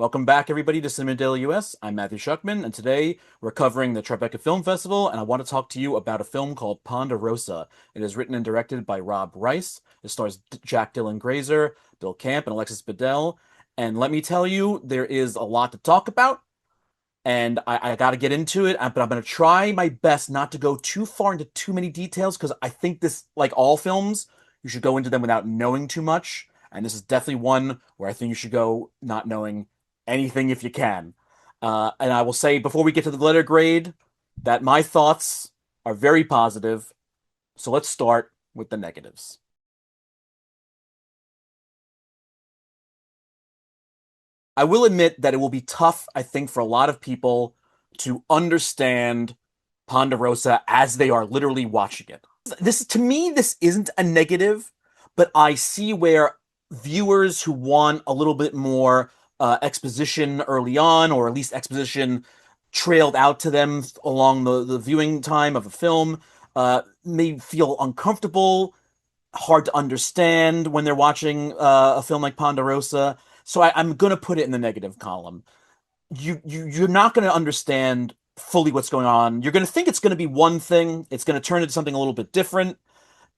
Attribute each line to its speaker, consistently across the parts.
Speaker 1: Welcome back, everybody, to Cinema Daily US. I'm Matthew Schuchman, and today we're covering the Tribeca Film Festival, and I want to talk to you about a film called Ponderosa. It is written and directed by Robrice. It stars Jack Dylan Bill Camp, and Alexis Bledel. And let me tell you, there is a lot to talk about, and I got to get into it, but I'm going to try my best not to go too far into too many details, because I think this, like all films, you should go into them without knowing too much. And this is definitely one where I think you should go not knowing anything if you can. And I will say before we get to the letter grade that my thoughts are very positive. So let's start with the negatives. I will admit that it will be tough, I think, for a lot of people to understand Ponderosa as they are literally watching it. This, to me, this isn't a negative, but I see where viewers who want a little bit more exposition early on, or at least exposition trailed out to them along the viewing time of a film, may feel uncomfortable, hard to understand when they're watching a film like Ponderosa. So I'm going to put it in the negative column. You're not going to understand fully what's going on. You're going to think it's going to be one thing. It's going to turn into something a little bit different.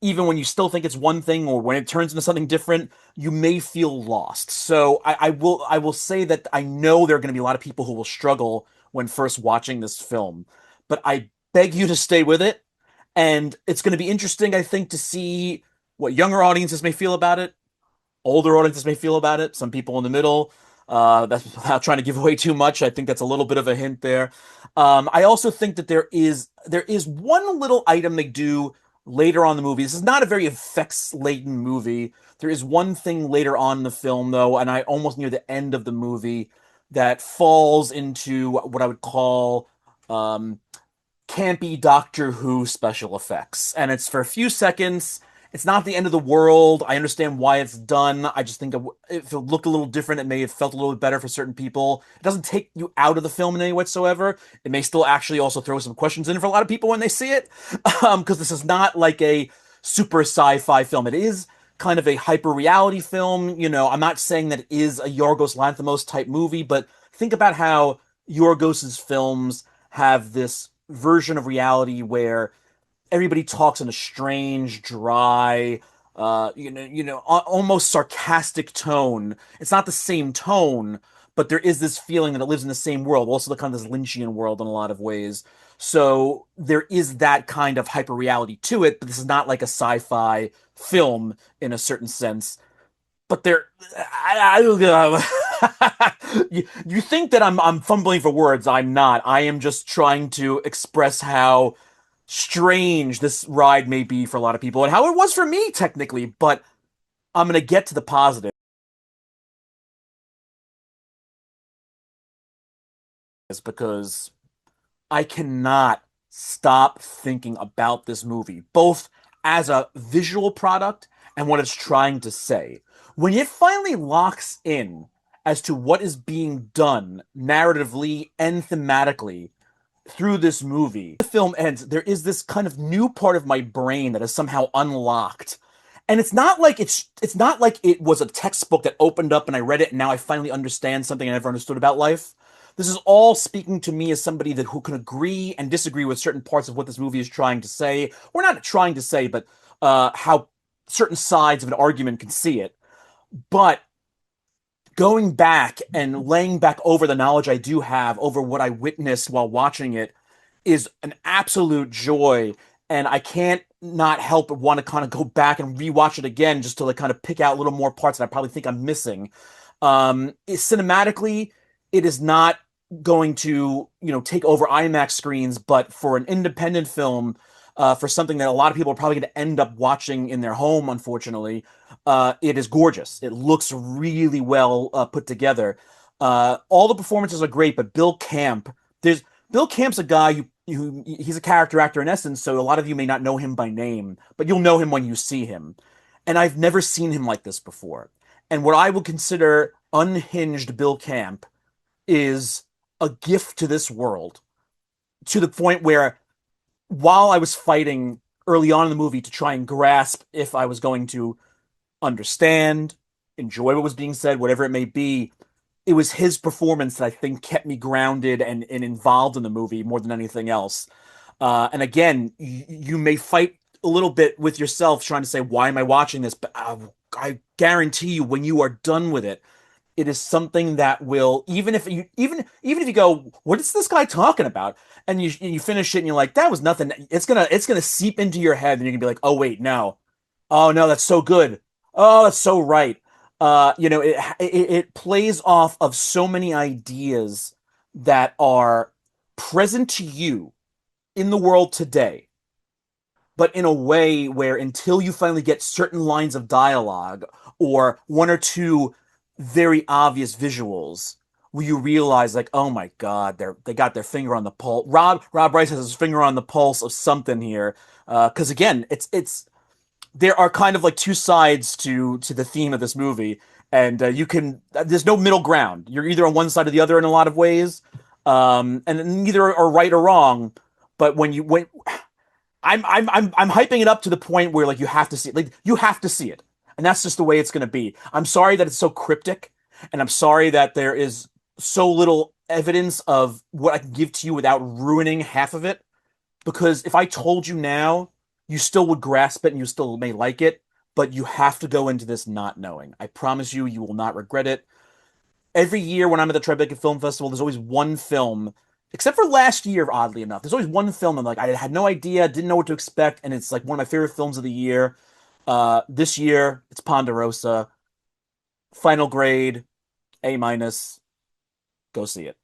Speaker 1: Even when you still think it's one thing, or when it turns into something different, you may feel lost. So I will say that I know there are going to be a lot of people who will struggle when first watching this film, but I beg you to stay with it. And it's going to be interesting, I think, to see what younger audiences may feel about it, older audiences may feel about it, some people in the middle. That's without trying to give away too much. I think that's a little bit of a hint there. I also think that there is one little item they do later on in the movie. This is not a very effects-laden movie. There is one thing later on in the film, though, and I almost near the end of the movie, that falls into what I would call campy Doctor Who special effects. And it's for a few seconds. It's not the end of the world. I understand why it's done. I just think if it looked a little different, it may have felt a little bit better for certain people. It doesn't take you out of the film in any whatsoever. It may still actually also throw some questions in for a lot of people when they see it. Because this is not like a super sci-fi film. It is kind of a hyper reality film. I'm not saying that it is a Yorgos Lanthimos type movie, but think about how Yorgos's films have this version of reality where everybody talks in a strange, dry, almost sarcastic tone. It's not the same tone, but there is this feeling that it lives in the same world, also the kind of this Lynchian world in a lot of ways. So there is that kind of hyper reality to it, but this is not like a sci-fi film in a certain sense. But you think that I'm fumbling for words. I'm not. I am just trying to express how strange this ride may be for a lot of people and how it was for me technically, but I'm going to get to the positives because I cannot stop thinking about this movie, both as a visual product and what it's trying to say. When it finally locks in as to what is being done narratively and thematically through this movie, the film ends, there is this kind of new part of my brain that is somehow unlocked. And it's not like it was a textbook that opened up and I read it and now I finally understand something I never understood about life. This is all speaking to me as somebody who can agree and disagree with certain parts of what this movie is trying to say, or not trying to say, but how certain sides of an argument can see it. But going back and laying back over the knowledge I do have over what I witnessed while watching it is an absolute joy. And I can't not help but want to kind of go back and rewatch it again just to like kind of pick out little more parts that I probably think I'm missing. Cinematically, it is not going to, take over IMAX screens, but for an independent film, for something that a lot of people are probably going to end up watching in their home, unfortunately, it is gorgeous. It looks really well put together. All the performances are great, but Bill Camp's a guy he's a character actor in essence, so a lot of you may not know him by name, but you'll know him when you see him. And I've never seen him like this before. And what I would consider unhinged Bill Camp is a gift to this world, to the point where while I was fighting early on in the movie to try and grasp if I was going to understand, enjoy what was being said, whatever it may be, it was his performance that I think kept me grounded and involved in the movie more than anything else. And again, you may fight a little bit with yourself trying to say, why am I watching this? But I guarantee you, when you are done with it, it is something that will, even if you go, what is this guy talking about? And you finish it and you're like, that was nothing. It's gonna seep into your head and you're gonna be like, oh wait, no. Oh no, that's so good. Oh, that's so right. It plays off of so many ideas that are present to you in the world today, but in a way where until you finally get certain lines of dialogue or one or two very obvious visuals, where you realize like, oh my god, they got their finger on the pulse. Rob Rice has his finger on the pulse of something here. Because again, it's there are kind of like two sides to the theme of this movie, and you can there's no middle ground. You're either on one side or the other in a lot of ways, and neither are right or wrong. But when I'm hyping it up to the point where like you have to see it. Like you have to see it. And that's just the way it's going to be. I'm sorry that it's so cryptic, and I'm sorry that there is so little evidence of what I can give to you without ruining half of it. Because if I told you now, you still would grasp it and you still may like it, but you have to go into this not knowing. I promise you, you will not regret it. Every year when I'm at the Tribeca Film Festival, there's always one film, except for last year, oddly enough. There's always one film I'm like, I had no idea, didn't know what to expect, and it's like one of my favorite films of the year. This year, it's Ponderosa. Final grade, A minus. Go see it.